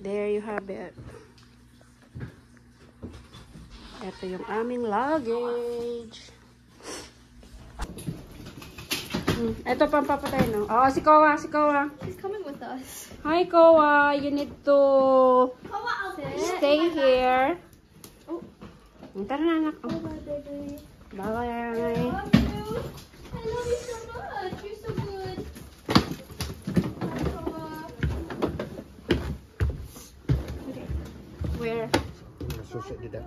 There you have it. Ito yung aming luggage. Ito pang papatay, no? Oo, si Kowa, si Kowa. He's coming with us. Hi, Kowa. You need to stay here. Oh. Tara na, anak. Oh, baby. Bye-bye. I love you. I love you so much. You're so good. Hi, Kowa. Okay. Where? Susi dito.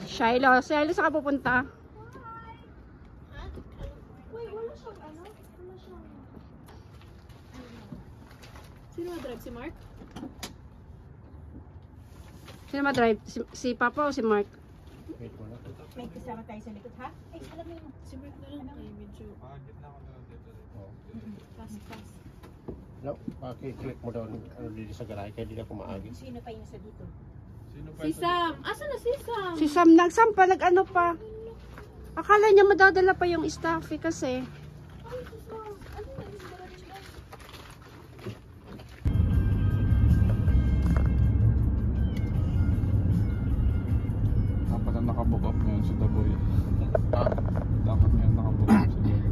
Shiloh. Shiloh, saan ka pupunta? Wait, wala siyang ano? Wala siyang... Sino ma-drive? Si Mark? Sino ma-drive? Si Papa o si Mark? Wait mo na. May kasama tayo sa likod, ha? Ay, alam mo yun. Si Mark na lang. Ay, medyo... Fast. No, paki-click mo doon ano dito sa garahe kaya di na kumaagi. Sino pa yung sa dito? Si Sam! Asa na si Sam? Si Sam pa, nag-ano pa. Akala niya madadala pa yung staff eh, kasi. Ay, si Sam! Ano na yung garage na? Dapat na nakabook up ngayon si Daboy. Ah, Dapat ngayon nakabook up si Daboy.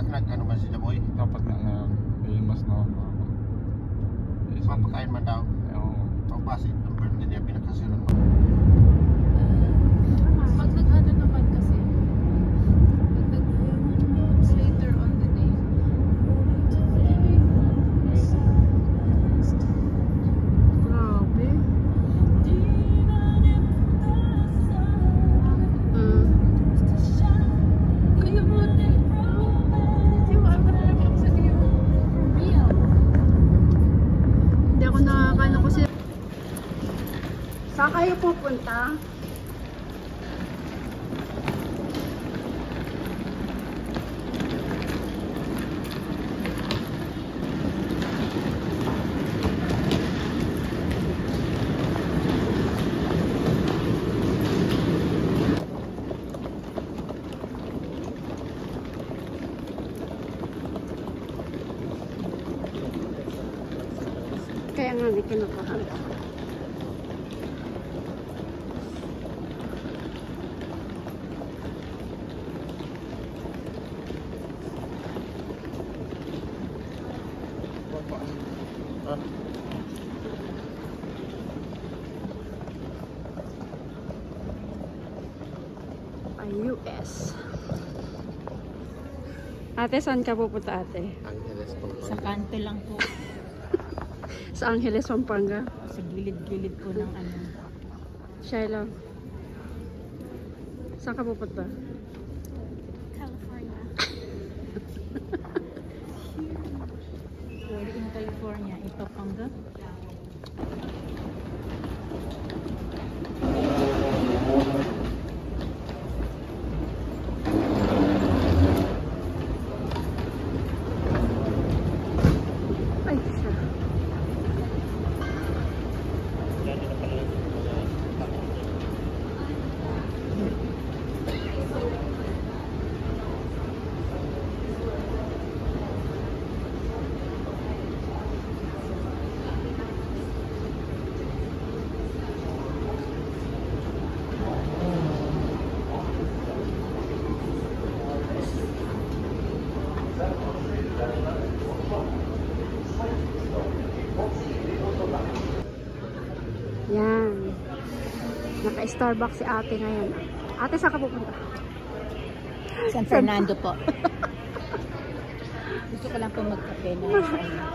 nag-ano man si Daboy. Dapat nga ngayon. Ayun mas na ako. Papakain man daw. Ang base ng birthday niya pinakasiran mo. Pag nag-ano naman kasi, pag later on the day. Grabe. Kayo mo din. Di ba? Ang marami ako sa iyo. Real. Hindi ako nakakano kasi. Saan kayo pupunta? Kaya nga hindi kinukuhan. Ah, Ay, US. Ate, saan ka pupunta, ate? Angeles po. Sa kanto lang po. Sa Angeles, Pampanga. Sa gilid-gilid po ng ano. Shiloh. Saan ka pupunta? California. We're in California. Ito, Panga. Ay, siya. Yan. Naka-Starbucks si ate ngayon. Ate, saan ka pupunta? San Fernando po. Gusto ko lang po magkape na.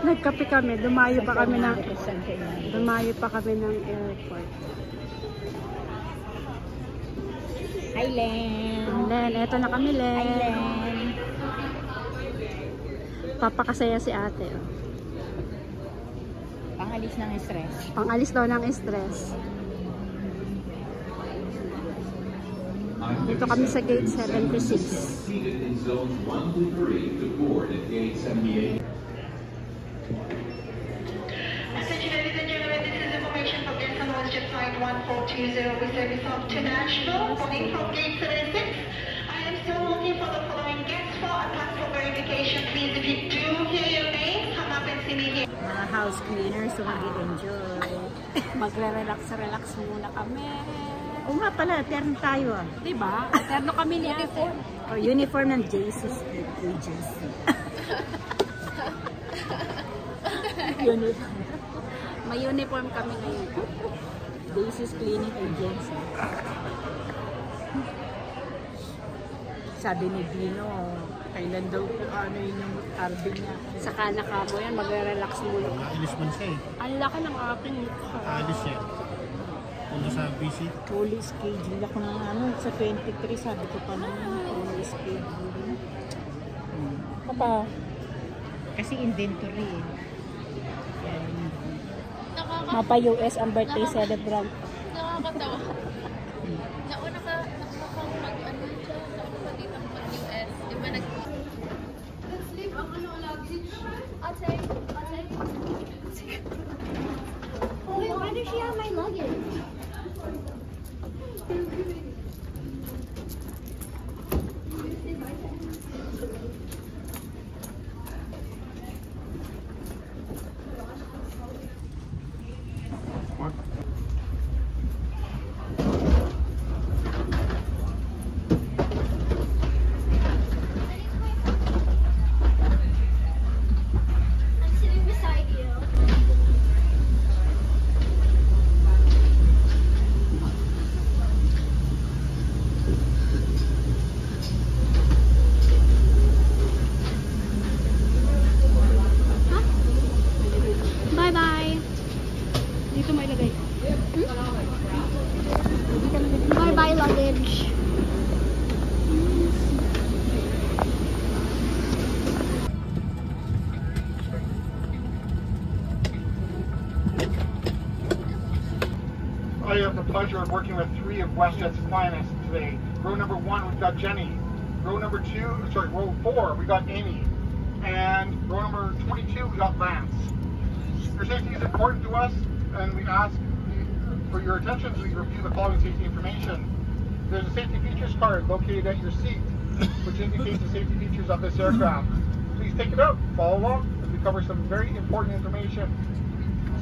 Nagkape kami. Dumayo pa kami ng San Fernando. airport. Hi, Len. Len, eto na kami, Len. Hi, Len. Papakasaya si ate. Oh. Pangalis ng stress. Pangalis daw ng stress. Dito kami sa gate 76. Seated in zones 1 to 3 to board at gate 78. Attention ladies and gentlemen, this is information from Delta Western Flight 1420 with service up to National, calling from gate 76. I am still looking for the following guests for a passport verification. Please, if you do hear your name, come up and see me here. Mga house cleaners, so mag-enjoy. Magre-relax muna kami. Oo nga pala, terno tayo ah. Diba? Eterno kami ni ate. O, uniform ng JC's agency. Uniform. May uniform kami ngayon. JC's cleaning agency. Sabi ni Dino, kailan daw po ano yung RB niya. Saka nakamo yan, magre-relax muna. Nailis man siya eh. Ang laki ng aking mukha. Nailis siya. Punta sa busy. Fully schedule ako ng ano, sa 23 sabi ko pa naman, fully schedule. Papa, kasi inventory eh. Yan. Mapa US ang birthday celebrant. Nakakatawa. Nauna ka mag-ano siya, nauna ka dito mag-US. Di ba nag... Let's leave ang ano, luggage. Ate. Wait, why does she have my luggage? I'm sitting beside you. Bye-bye. Dito may lagay. Bye-bye luggage. I have the pleasure of working with three of WestJet's finest today. Row number 1, we've got Jenny. Row number 4, we got Amy. And row number 22, we got Lance. Your safety is important to us, and we ask for your attention as we review the following safety information. There's a safety features card located at your seat, which indicates the safety features of this aircraft. Please take it out, follow along, as we cover some very important information.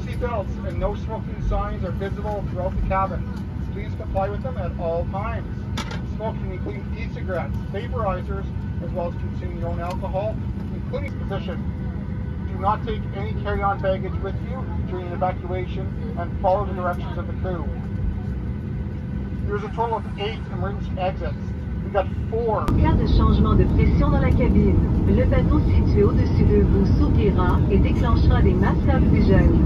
Seatbelts and no smoking signs are visible throughout the cabin. Please comply with them at all times. Smoking, including e-cigarettes, vaporizers, as well as consuming your own alcohol, including position. Do not take any carry-on baggage with you during the evacuation and follow the directions of the crew. There's a total of 8 emergency exits. We've got 4. En cas de changement de pression dans la cabine, le bateau situé au-dessus de vous s'ouvrira et déclenchera des masques à oxygène.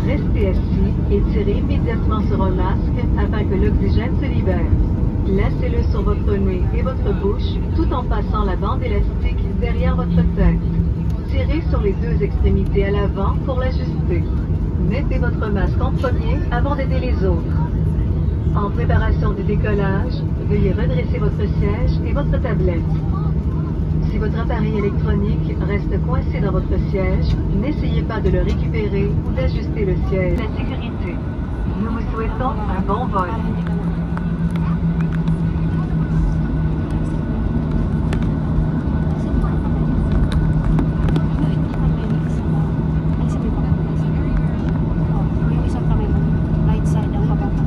Restez assis et tirez immédiatement sur un masque afin que l'oxygène se libère. Lacez-le sur votre nez et votre bouche tout en passant la bande élastique derrière votre tête. Tirez sur les 2 extrémités à l'avant pour l'ajuster. Mettez votre masque en premier avant d'aider les autres. En préparation du décollage, veuillez redresser votre siège et votre tablette. Si votre appareil électronique reste coincé dans votre siège, n'essayez pas de le récupérer ou d'ajuster le siège. La sécurité. Nous vous souhaitons un bon vol. Yung isang kami, right side ang bababa.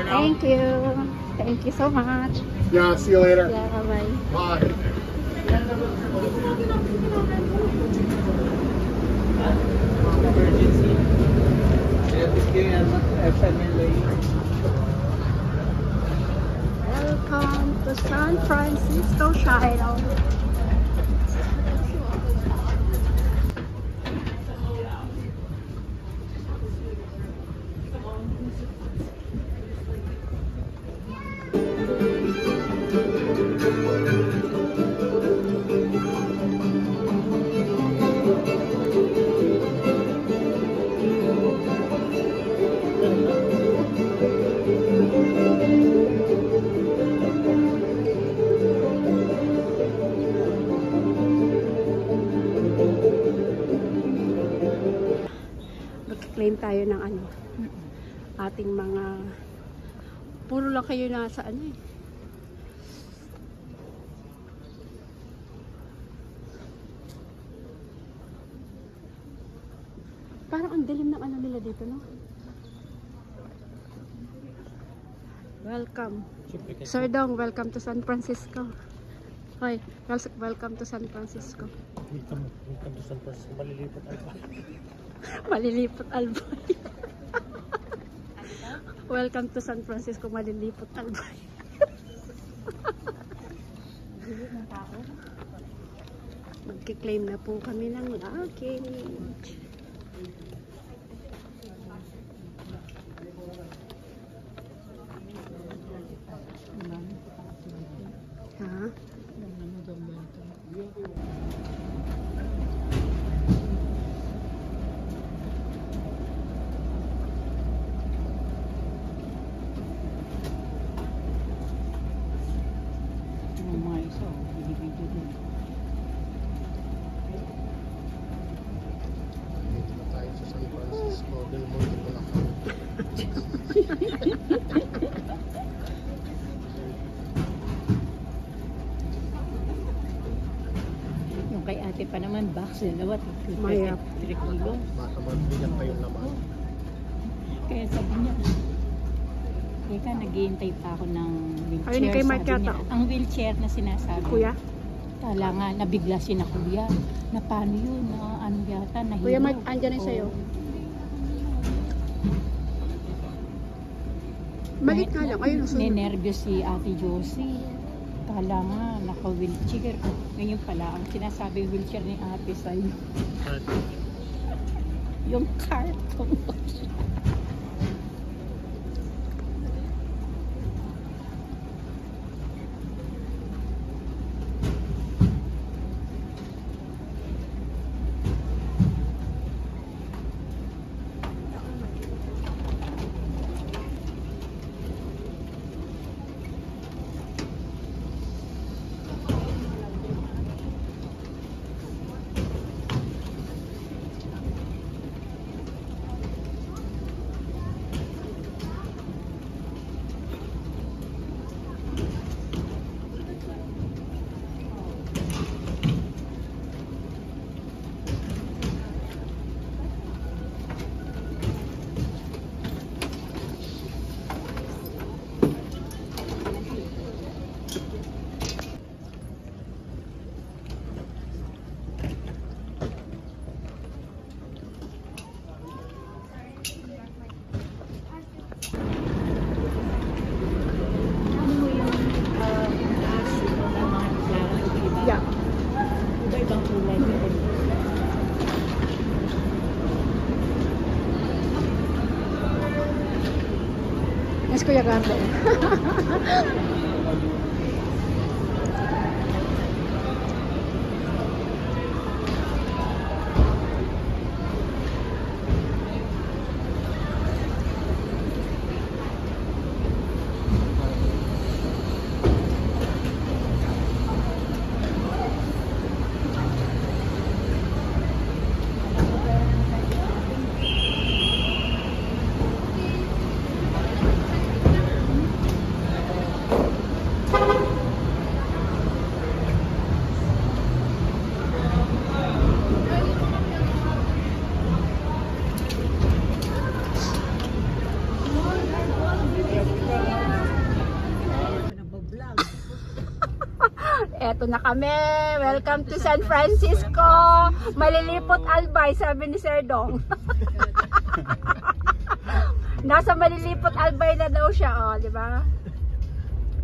right now. Thank you. Thank you so much. Yeah, see you later. Yeah, bye-bye. Bye. Emergency. Welcome to San Francisco, Shiloh. Claim tayo ng ano, ating mga, puro lang kayo nasa ano eh. Parang ang dilim ng ano nila dito, no? Welcome. Sir Dong, welcome to San Francisco. Hoy, welcome to San Francisco. Welcome to San Francisco. Malilipot Albay. Malilipot Albay. Welcome to San Francisco, Malilipot Albay. Magki-claim na po kami ng luggage. Ha? Yung kay ate pa naman, box dalawa, Mayap. 3 kilo. Baka magbigyan pa yung naman. Kaya sabi niya, teka, naghihintay pa ako ng wheelchair. Ayun, kay Mark sabi niya. yata. Ang wheelchair na sinasabi. Kuya? Kala nga, nabigla si na kuya. Na paano yun? Na ano yata, nahilo. Kuya Mark, andyan na sa'yo. Malit nga lang. Ayun, nasunod. Ninervyos si Ate Josie. Kala nga, naka-wheelchair. Ngayon pala, ang sinasabi wheelchair ni ate sa'yo. Yung carton. Yeah. Iba-ibang kulay. Yes, Kuya Gardo. eto na kami. Welcome to San Francisco. Malilipot Albay, sabi ni Sir Dong. Nasa Malilipot Albay na daw siya, oh, di ba?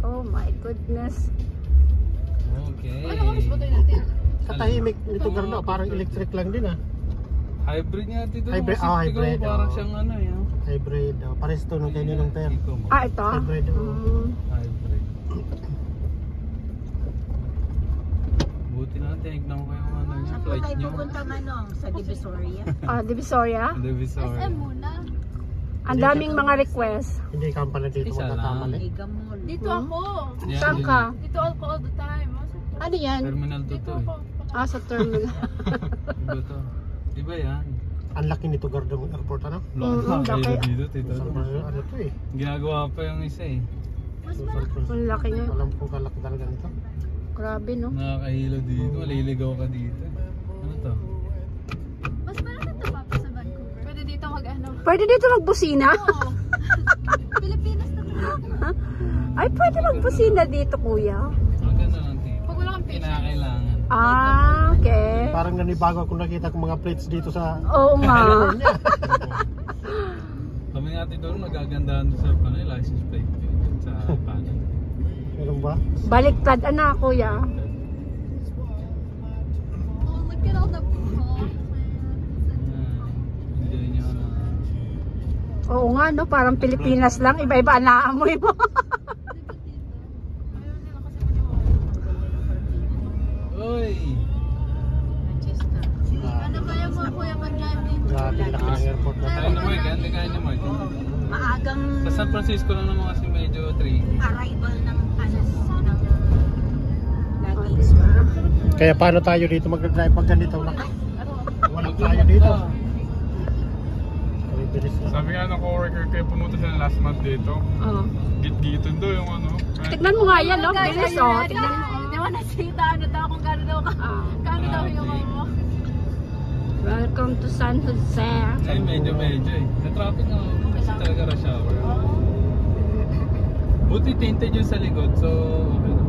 Oh my goodness. Okay. Ano oras ba tayo natin? Katahimik nito garno, parang electric lang din ah. Hybrid nga dito. Hybrid, Kasi hybrid, ikaw, parang oh. siyang ano yun. Hybrid, pares to nung kayo nung ter. Ah, ito? Hybrid, Hybrid. Buti na, tinignan ko yung ano niya, flight niyo. Sa Divisoria? Ah, Divisoria? Divisoria. SM muna. Ang daming mga request. Hindi ka pala dito Isa magkakamali. Dito ako. Yan, Saan yun. ka? Dito ako all the time. Ano yan? Terminal 2 to eh. Ah, sa terminal. Iba to. Iba yan. Ang laki nito Gardong Airport, ano? Laki laki. dito, tito. Ano to eh? Ginagawa pa yung isa eh. Ang laki niya. Alam ko kalaki talaga nito. Grabe, no? Nakakahilo dito, maliligaw ka dito. Ano to? Mas malaki ito pa sa Vancouver. Pwede dito mag-ano. Pwede dito magbusina? Oo. Pilipinas na ito. Ay, pwede magbusina dito, kuya. Maganda lang dito. Pag wala kang patience. Kinakailangan. Ah, okay. Parang nanibago akong nakita kong mga plates dito sa... Oo nga. Kami nga dito nagagandahan sa license plate sa panel. Meron ba? Baliktad, ana, kuya. Oh, look at all the people. Enjoy nyo na. Oo nga, no? Parang Pilipinas lang. Iba-iba ang naamoy mo. Uy! Ano ba yung mga kuya mag-drive dito? Grabe laki ng airport na. Kaya na Mark, hindi kaya na Mark. Maagang Sa San Francisco lang naman kasi medyo 3. arrival ng luggage. Kaya paano tayo dito mag-drive pag ganito? Wala tayo dito. Ay, bilis na. Sabi nga ng coworker kayo, pumunta sila last month dito. Oh. Git-giton daw yung ano. Tignan mo nga yan, no? Bilis, oh. Tignan mo. Di ba nasita ano daw kung gano'n daw ka? Ah. Gano'n daw yung mo? Welcome to San Jose. Ay, medyo eh. Na-traffic nga kasi talaga rush hour. Buti tinted yung sa likod, so okay na.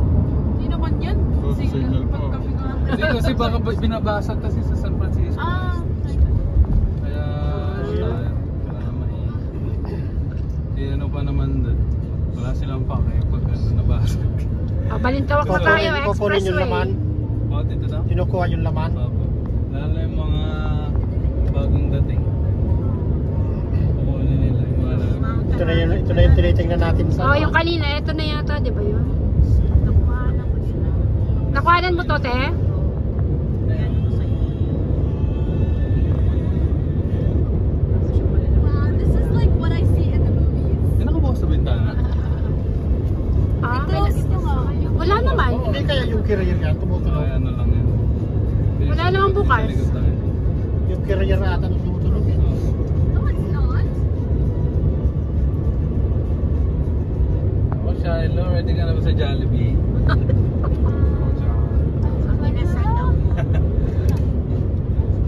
Hindi naman yan. Signal po. Kasi baka binabasag kasi sa San Francisco. Ah. Kaya kailangan ano pa naman doon. Wala silang pake pag nabasag. Ah, balintawak na tayo, Kukunin yung laman. expressway. Bakit ito na? Kinukuha yung laman. Papa. Lalo yung mga bagong dating. Kukunin nila yung mga laman. Ito na yung tinitingnan natin sa... Oh, yung kanina, ito na yata, di ba yun? Nakuhanan mo to, te? Wow, this is like what I see in the movies. Yan nakabukas sa bintana. Ah, Close ito nga. wala naman. Hindi kaya yung carrier yan, tumutunog. Ay, ano lang yan. Wala namang bukas. Likod tayo. Yung carrier ata na tumutunog. No, it's not. Oh, Shiloh, ready ka na ba sa Jollibee?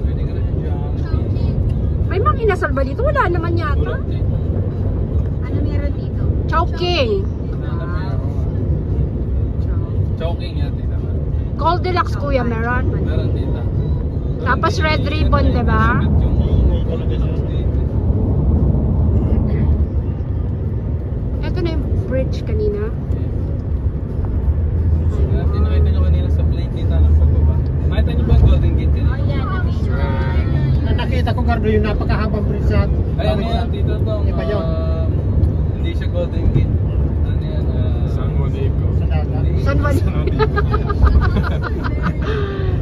Ready ka na sa Jollibee? May mga inasal ba dito? Wala naman yata. Wala dito. Ano meron dito? Chowking. Chowking yan, tita. Goldilocks, kuya, meron. Meron, tita. Tapos red ribbon, diba? Ito na yung bridge kanina. Nakita nyo kanina sa plate, tita, ng pagbaba. Nakita nyo ba ang Golden Gate kanina? Nakita ko Gardo yung napakahabang bridge sa... Ay, ano yan, tita, itong... Iba yun. Hindi siya Golden Gate. Ano yan? San Juanico. Sa dagat. San Juan.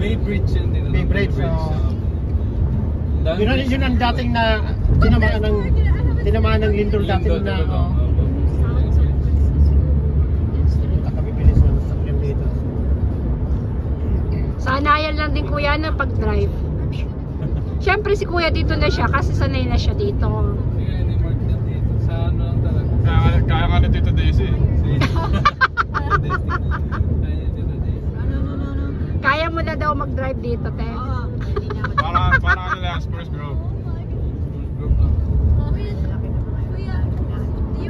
Bay Bridge yun, tita. Bay Bridge, oo. Dami Yun ang dating na tinamaan ng lindol dati na... Nakabibilis na sa sakyan dito. Sanayan lang din kuya na pag-drive. Siyempre si kuya dito na siya kasi sanay na siya dito. Kaya hindi mark na dito. Sa ano lang talaga. Kaya nga ni Tito Daisy. Kaya ni Tito Daisy. Kaya mo na daw mag-drive dito, te. Para ano lang, Spurs Grove. Group lang.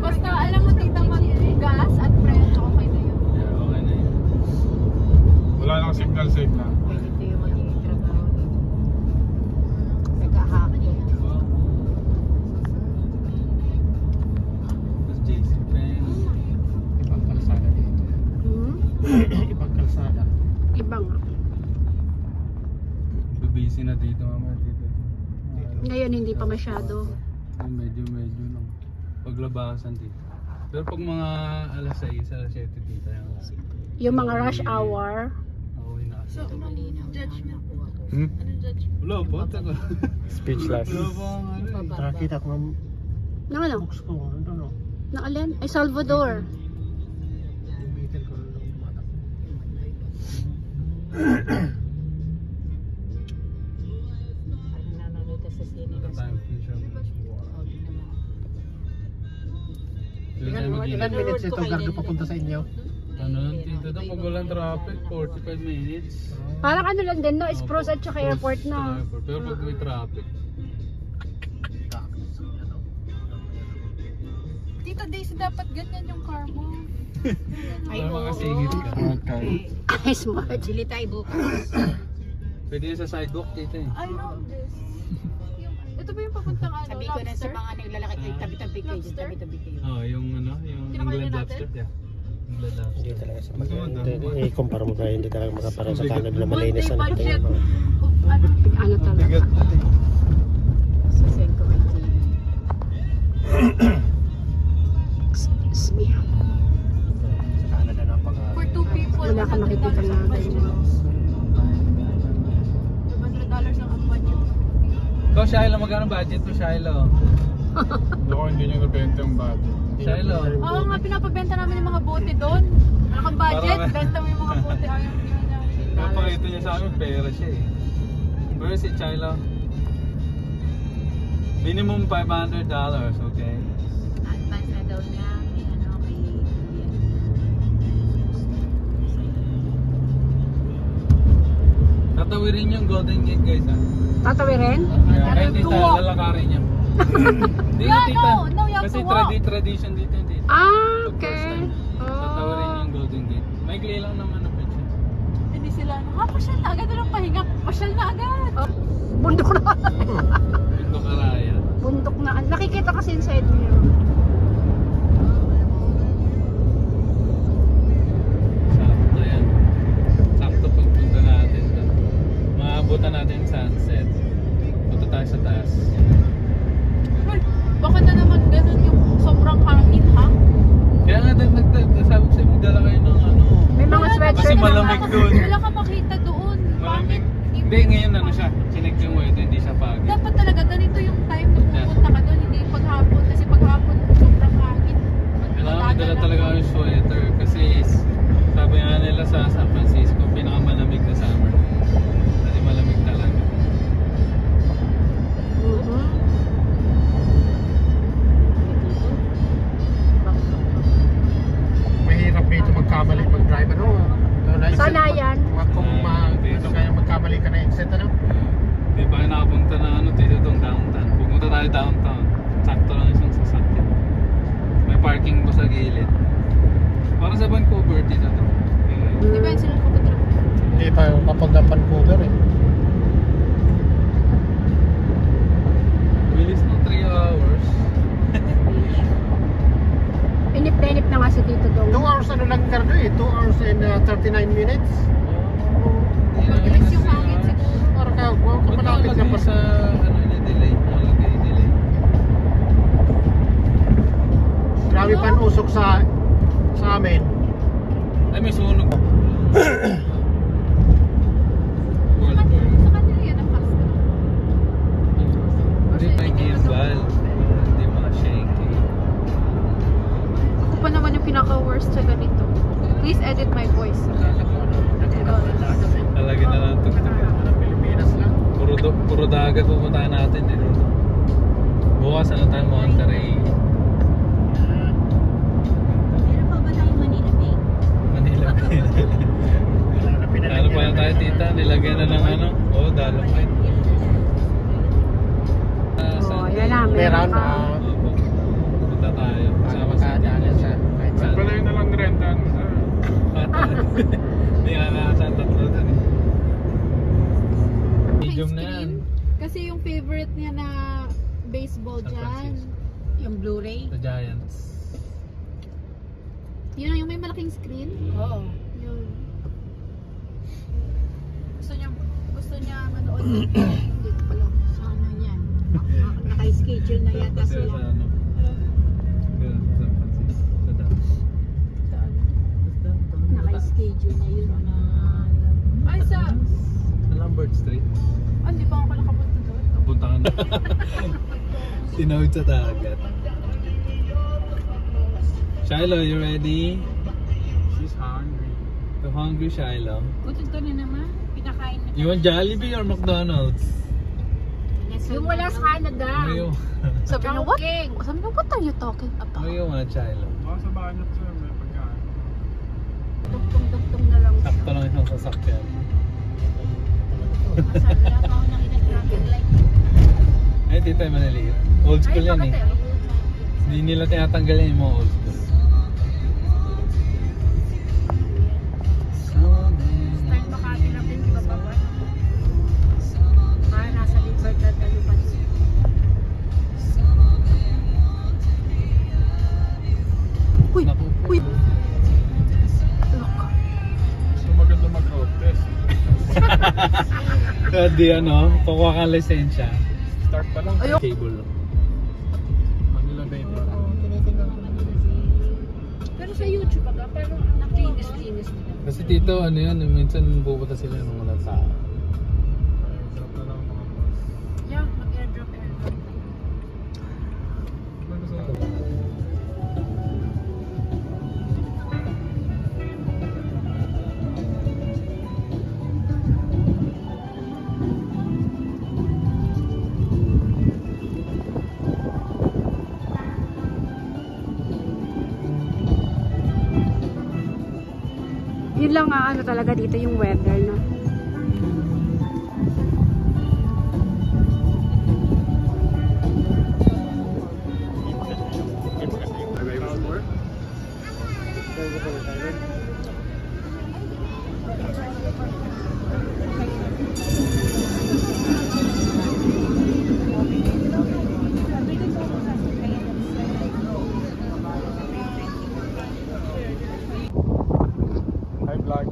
Basta alam mo tita mag gas at presyo, okay na yun. Yeah, okay na yun. Ngayon hindi pa masyado. Medyo lang. Paglabasan dito. Pero pag mga alas 6, alas 7 dito Yung mga rush hour. Uuwi na kasi. So, judgment. Hmm? Anong judgment? Wala po. Speechless. Wala po ang ano eh. Nakakita ko ng Nang ano? books ko. Ano no? Nang alin? Ay, Salvador. Limited ko lang ng mata ko. Nanonood ka sa sine. Time future. Ilan minutes ito gardo papunta sa inyo? Ano lang dito to? Pag walang traffic, 45 minutes. Parang ano lang din, no? Spruce at saka airport, no? Pero pag may traffic. Tita Daisy, dapat ganyan yung car mo. Para makasingit ka. Ay, smart. Bili tayo bukas. Pwede yun sa sidewalk dito eh. I love this. Ito ba yung papuntang ano? Sabi ko na sa Lobster? mga naglalakad kayo, tabi-tabi kayo, Lobster? tabi-tabi kayo. Yung ano, yung Kinakain England na lobster. natin? Yeah. England lobster. Hindi talaga sa Maganda. i-compare mo tayo, hindi talaga makaparang sa Canada na One malinis day na budget. natin. Ano? Ano talaga? Sa Senko IT. Excuse me. Sa Canada na pag For two people, Wala ka makikita na ganyan. $200 ang budget. Ikaw, Shiloh, magkano budget mo, Shiloh? Ako hindi niya nabenta yung budget. Shiloh. Oo nga, pinapabenta namin yung mga bote doon. Wala kang budget, Parang- benta mo yung mga bote. Ayaw niya. Napakita niya sa amin, pera siya eh. Pero si Shiloh, minimum $500, okay? Advance na daw niya. Ano, may Tatawirin yung Golden Gate, guys, ha? Tatawirin? Kaya tita, lalakarin niya. Hindi Yeah, tita. no, you have Kasi to walk. tradition dito yung tita. Ah, Pag first okay. time, tatawirin yung Golden Gate. Maigli lang naman na picture. Hindi sila, pasyal na agad. Walang pahinga. Pasyal na agad. Bundok na. Ito karaya. Bundok na. Nakikita kasi inside mirror. Sakto yan. Sakto pagpunta natin. Maabutan natin sunset. Punta tayo sa taas. Uy, baka na naman ganun yung sobrang hangin, ha? Kaya nga sabi ko sa'yo, magdala kayo ng ano. May mga sweatshirt Kasi na malamig doon. Wala ka makita doon. Malamig. Bakit? Hindi, ngayon ano siya. Chinek yung weather, hindi siya pagod. Dapat talaga ganito yung time na pupunta ka doon, hindi paghapon. Kasi paghapon, sobrang hangin. Kailangan may dala talaga yung sweater. Kasi sabi nga nila sa San Francisco, pinakamalamig na summer. Kasi malamig talaga. mahirap dito magkamali mag-drive ano. Sana yan. Kung kaya magkamali ka na exit ano. Hindi pa kayo nakapunta na ano, dito itong downtown. Pupunta tayo downtown. Sakto lang isang sasakyan. May parking pa sa gilid. Para sa Vancouver dito to. Di ba yun sila nakapunta? Hindi pa papuntang Vancouver eh. Bilis ng 3 hours. Inip na inip na nga si Tito 2 Dong. hours ano lang kardo eh. 2 hours and 39 minutes. Mabilis yung hangin siguro. Parang ka, Ba't kapalapit na nakalagay pa sa ano na delay? Nakalagay delay. Grabe pa ang usok sa amin. Ay, may sunog. Sa kanila yan ang fast. Hindi pa gimbal. Hindi mga shaky. Ako pa naman yung pinaka-worst sa ganito. Please edit my voice. Talagyan na lang tugtog. Pilipinas lang. Puro dagat pupuntahan natin eh. Bukas ano tayo, Monterey. Meron pa ba tayong Manila Bay? Manila Bay. Ano pa na tayo, tita? Nilagyan na ng ano? Oo, Dolomite. Oh, yan na. Meron Meron ka. Punta tayo. Kasama sa Makadaanan sa kahit saan. Pala yun na lang rentan. Hindi nga na sa tatlo dun eh. Medium na yan. Kasi yung favorite niya na baseball San dyan. Francisco. Yung Blu-ray? The Giants. Yun yung may malaking screen. Oo. Yun. Gusto niya manood. Dito pala. Sa ano yan? Naka-schedule na yata Kasi sila. sa ano. Kaya sa San Francisco. Sa Dallas. Naka-schedule na yun na... Ay, Sa Lambert Street. Hindi pa ako nakapunta doon. Napunta ka na. Tinawid sa dagat. Shiloh, you ready? She's hungry. You hungry, Shiloh? Gusto to na naman. Pinakain na. You want Jollibee or McDonald's? Yung wala sa Canada. What do you, Sabi niyo, what are you talking what about? do you want, Shiloh? Baka sa banyo siya, may pagkain. Duktong-duktong na lang. Sakto lang isang sasakyan. Masarap lang ako nakita traffic light. Ay, dito tayo manaliit. Old school yan eh. Hindi nila tinatanggal yan yung mga old school. Style Makati lang din, di ba ba? Para nasa Libertad, ano pa din. Uy! Naku. Uy! So maganda mag-road test. Di ano, kukuha kang lisensya. Start pa lang. Ayun. Cable. Manila Bay. Pero sa YouTube, aga, parang nakinis-linis nila. Kasi dito, ano yan, minsan pupunta sila ng mga tao. Drop na lang mga boss. Yeah, mag-airdrop. Yun lang ano talaga dito yung weather, no? Hi vlog.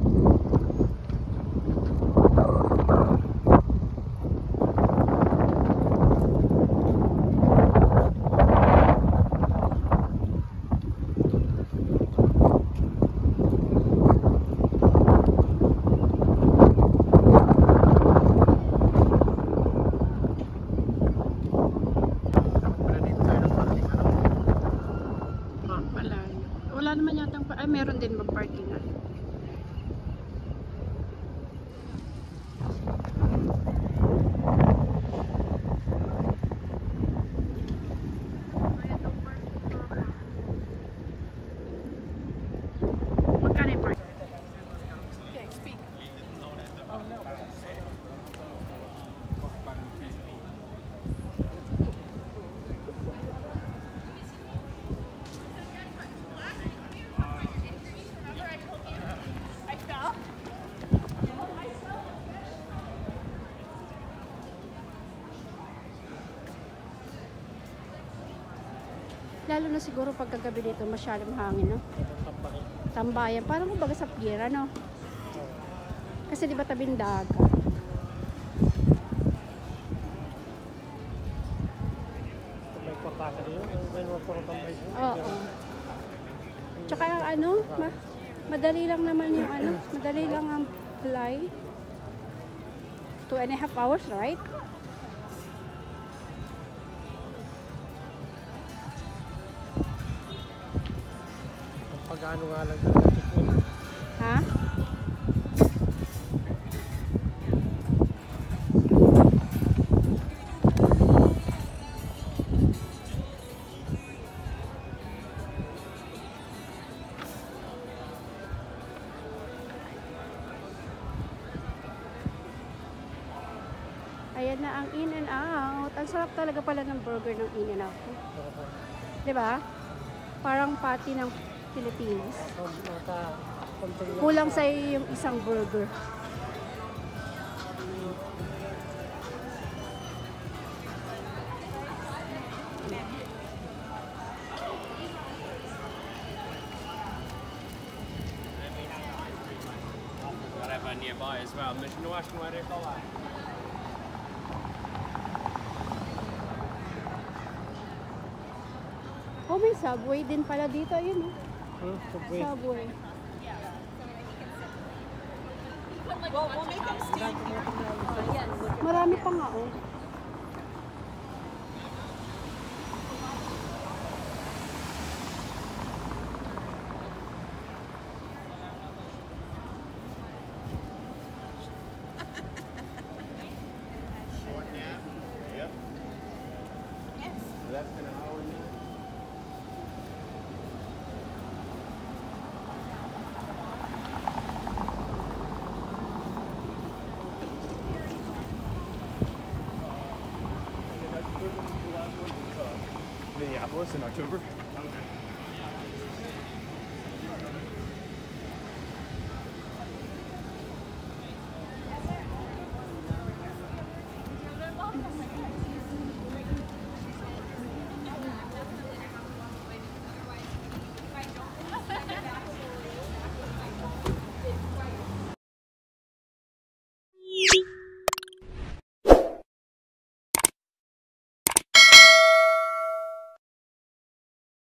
Wala naman yatang ay meron din mag-parking na. Magkano yung parking? Lalo na siguro pagkagabi dito masyadong hangin, no? Tambayan. Parang kumbaga sa pier, no? Kasi di ba tabing dagat? Oo. Tsaka ano, madali lang naman yung ano, madali lang ang fly. 2.5 hours, right? Pag-ano nga lang Ha? Ayan na ang In-N-Out. Ang sarap talaga pala ng burger ng In-N-Out. Diba? Parang patty ng Pilipinas. Kulang sa yung isang burger. Whatever nearby as well. Mission Washington, where they call that. Oh, may subway din pala dito. Ayun, oh. Subway. Subway. Marami pa nga, oh. Less than an hour now. Minneapolis in October.